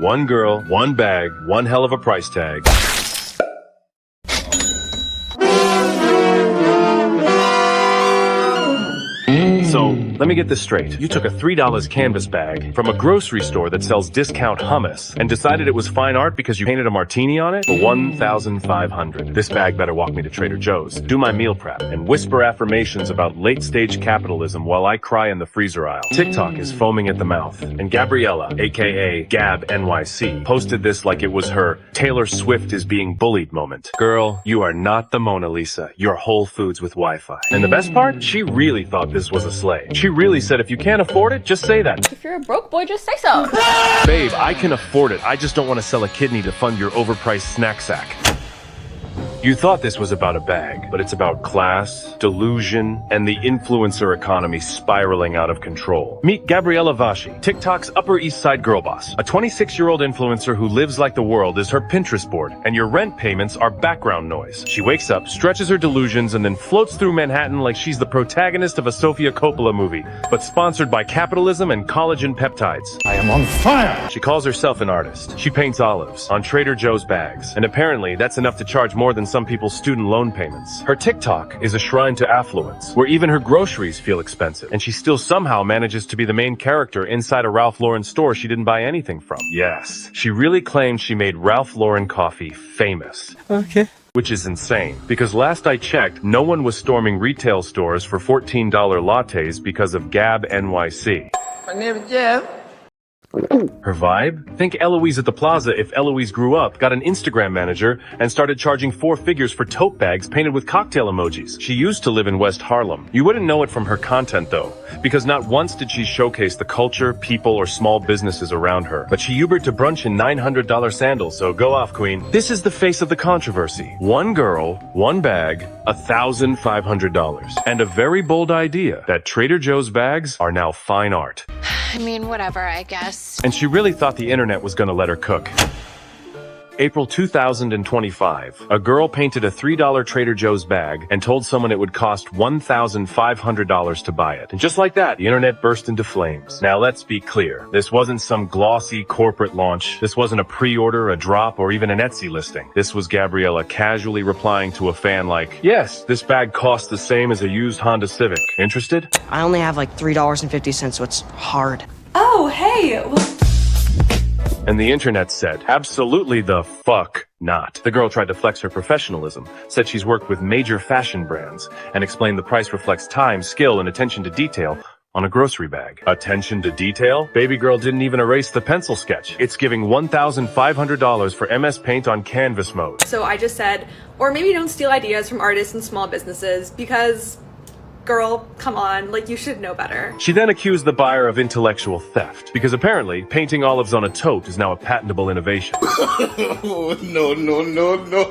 One girl, one bag, one hell of a price tag. So, let me get this straight. You took a $3 canvas bag from a grocery store that sells discount hummus and decided it was fine art because you painted a martini on it for $1,500. This bag better walk me to Trader Joe's, do my meal prep, and whisper affirmations about late-stage capitalism while I cry in the freezer aisle. TikTok is foaming at the mouth, and Gabriella, aka Gab NYC, posted this like it was her Taylor Swift is being bullied moment. Girl, you are not the Mona Lisa. You're Whole Foods with Wi-Fi. And the best part? She really thought this was a slay. She really said if you can't afford it, just say that. If you're a broke boy, just say so. Babe, I can afford it. I just don't want to sell a kidney to fund your overpriced snack sack. You thought this was about a bag, but it's about class, delusion, and the influencer economy spiraling out of control. Meet Gabriella Vashi, TikTok's Upper East Side girl boss. A 26-year-old influencer who lives like the world is her Pinterest board, and your rent payments are background noise. She wakes up, stretches her delusions, and then floats through Manhattan like she's the protagonist of a Sofia Coppola movie, but sponsored by capitalism and collagen peptides. I am on fire! She calls herself an artist. She paints olives on Trader Joe's bags, and apparently that's enough to charge more than some people's student loan payments. Her TikTok is a shrine to affluence, where even her groceries feel expensive, and she still somehow manages to be the main character inside a Ralph Lauren store she didn't buy anything from. Yes, she really claims she made Ralph Lauren coffee famous. Okay. Which is insane, because last I checked, no one was storming retail stores for $14 lattes because of Gab NYC. My name is Jeff. Her vibe? Think Eloise at the plaza if Eloise grew up, got an Instagram manager, and started charging 4 figures for tote bags painted with cocktail emojis. She used to live in West Harlem. You wouldn't know it from her content though, because not once did she showcase the culture, people, or small businesses around her. But she Ubered to brunch in $900 sandals, so go off, queen. This is the face of the controversy. One girl, one bag, $1,500. And a very bold idea that Trader Joe's bags are now fine art. I mean, whatever, I guess. And she really thought the internet was gonna let her cook. April 2025, a girl painted a $3 Trader Joe's bag and told someone it would cost $1,500 to buy it. And just like that, the internet burst into flames. Now let's be clear, this wasn't some glossy corporate launch. This wasn't a pre-order, a drop, or even an Etsy listing. This was Gabriella casually replying to a fan like, yes, this bag costs the same as a used Honda Civic. Interested? I only have like $3.50, so it's hard. Oh, hey! And the internet said, absolutely the fuck not. The girl tried to flex her professionalism, said she's worked with major fashion brands, and explained the price reflects time, skill, and attention to detail on a grocery bag. Attention to detail? Baby girl didn't even erase the pencil sketch. It's giving $1,500 for MS Paint on canvas mode. So I just said, or maybe don't steal ideas from artists and small businesses because, girl, come on, like you should know better. She then accused the buyer of intellectual theft, because apparently painting olives on a tote is now a patentable innovation. Oh, no, no, no, no.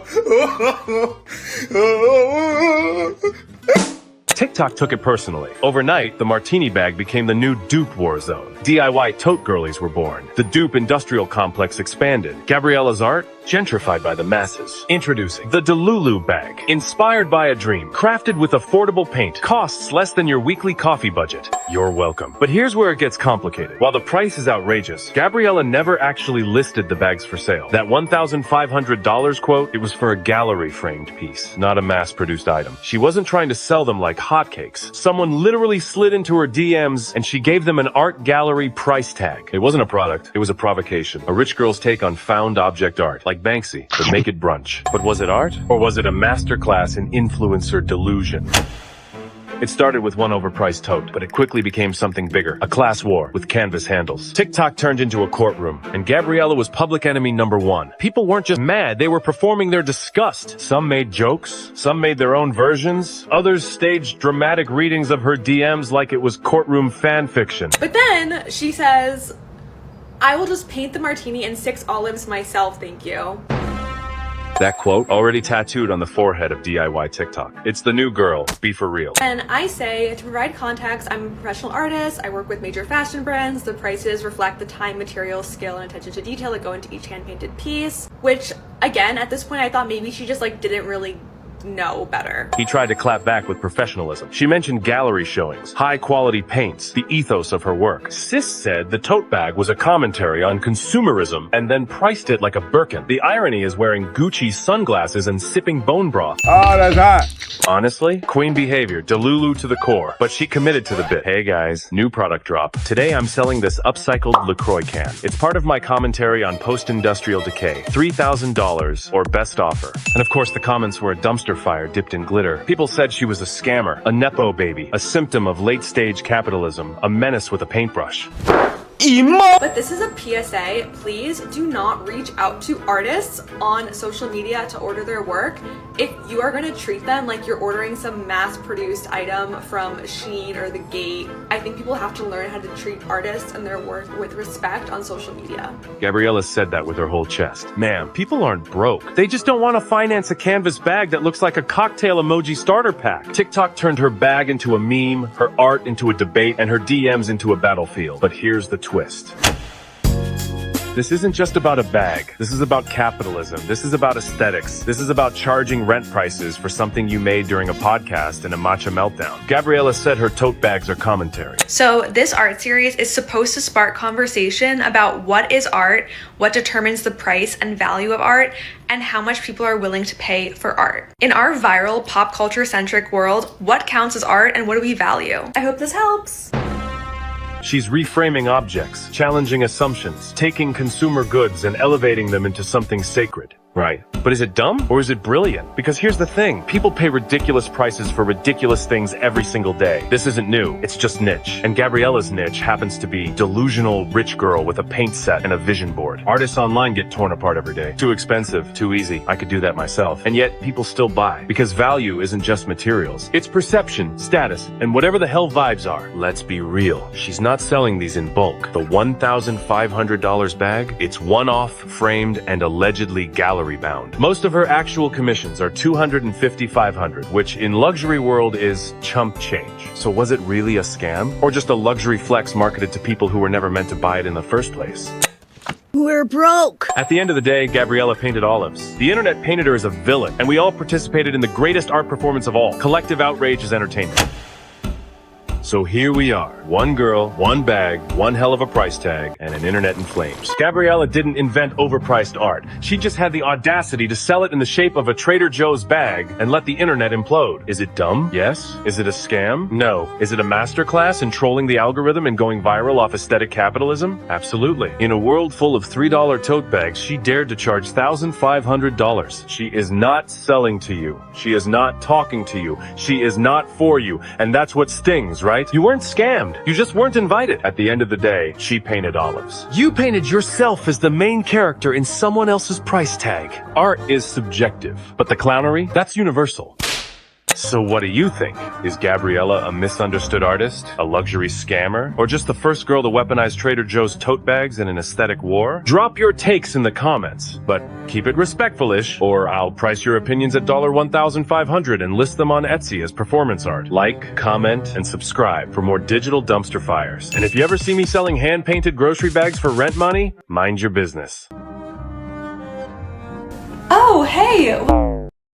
TikTok took it personally. Overnight, the martini bag became the new dupe war zone. DIY tote girlies were born. The dupe industrial complex expanded. Gabriella's art? Gentrified by the masses. Introducing the Delulu bag. Inspired by a dream. Crafted with affordable paint. Costs less than your weekly coffee budget. You're welcome. But here's where it gets complicated. While the price is outrageous, Gabriella never actually listed the bags for sale. That $1,500 quote, it was for a gallery-framed piece, not a mass-produced item. She wasn't trying to sell them like hotcakes. Someone literally slid into her DMs and she gave them an art gallery price tag. It wasn't a product, it was a provocation. A rich girl's take on found object art, like Banksy, but make it brunch. But was it art? Or was it a masterclass in influencer delusion? It started with one overpriced tote, but it quickly became something bigger, a class war with canvas handles. TikTok turned into a courtroom, and Gabriella was public enemy number 1. People weren't just mad, they were performing their disgust. Some made jokes, some made their own versions, others staged dramatic readings of her DMs like it was courtroom fan fiction. But then she says, I will just paint the martini and 6 olives myself, thank you. That quote already tattooed on the forehead of DIY TikTok. It's the new girl, be for real. And I say, to provide context, I'm a professional artist, I work with major fashion brands, the prices reflect the time, materials, skill, and attention to detail that go into each hand-painted piece, which, again, at this point I thought maybe she just like didn't really know better. He tried to clap back with professionalism. She mentioned gallery showings, high-quality paints, the ethos of her work. Sis said the tote bag was a commentary on consumerism and then priced it like a Birkin. The irony is wearing Gucci sunglasses and sipping bone broth. Oh, that's hot. Honestly, queen behavior, Delulu to the core, but she committed to the bit. Hey guys, new product drop. Today I'm selling this upcycled LaCroix can. It's part of my commentary on post-industrial decay. $3,000 or best offer. And of course the comments were a dumpster fire dipped in glitter. People said she was a scammer, a nepo baby, a symptom of late-stage capitalism, a menace with a paintbrush. But this is a PSA. Please do not reach out to artists on social media to order their work if you are going to treat them like you're ordering some mass-produced item from Shein or The Gate. I think people have to learn how to treat artists and their work with respect on social media. Gabriella said that with her whole chest. Ma'am, people aren't broke. They just don't want to finance a canvas bag that looks like a cocktail emoji starter pack. TikTok turned her bag into a meme, her art into a debate, and her DMs into a battlefield. But here's the twist. This isn't just about a bag. This is about capitalism. This is about aesthetics. This is about charging rent prices for something you made during a podcast and a matcha meltdown. Gabriella said her tote bags are commentary. So this art series is supposed to spark conversation about what is art, what determines the price and value of art, and how much people are willing to pay for art. In our viral, pop culture-centric world, what counts as art and what do we value? I hope this helps. She's reframing objects, challenging assumptions, taking consumer goods and elevating them into something sacred. Right. But is it dumb or is it brilliant? Because here's the thing. People pay ridiculous prices for ridiculous things every single day. This isn't new. It's just niche. And Gabriella's niche happens to be delusional rich girl with a paint set and a vision board. Artists online get torn apart every day. Too expensive, too easy. I could do that myself. And yet people still buy. Because value isn't just materials. It's perception, status, and whatever the hell vibes are. Let's be real. She's not selling these in bulk. The $1,500 bag, it's one-off, framed, and allegedly gallery bound. Most of her actual commissions are $250, $500, which in luxury world is chump change. So was it really a scam? Or just a luxury flex marketed to people who were never meant to buy it in the first place? We're broke. At the end of the day, Gabriella painted olives. The internet painted her as a villain, and we all participated in the greatest art performance of all. Collective outrage is entertainment. So here we are. One girl, one bag, one hell of a price tag, and an internet in flames. Gabriella didn't invent overpriced art. She just had the audacity to sell it in the shape of a Trader Joe's bag and let the internet implode. Is it dumb? Yes. Is it a scam? No. Is it a masterclass in trolling the algorithm and going viral off aesthetic capitalism? Absolutely. In a world full of $3 tote bags, she dared to charge $1,500. She is not selling to you. She is not talking to you. She is not for you. And that's what stings, right? You weren't scammed. You just weren't invited. At the end of the day, she painted olives. You painted yourself as the main character in someone else's price tag. Art is subjective, but the clownery, that's universal. So what do you think? Is Gabriella a misunderstood artist, a luxury scammer, or just the first girl to weaponize Trader Joe's tote bags in an aesthetic war? Drop your takes in the comments, but keep it respectful-ish, or I'll price your opinions at $1,500 and list them on Etsy as performance art. Like, comment, and subscribe for more digital dumpster fires. And if you ever see me selling hand-painted grocery bags for rent money, mind your business. Oh, hey!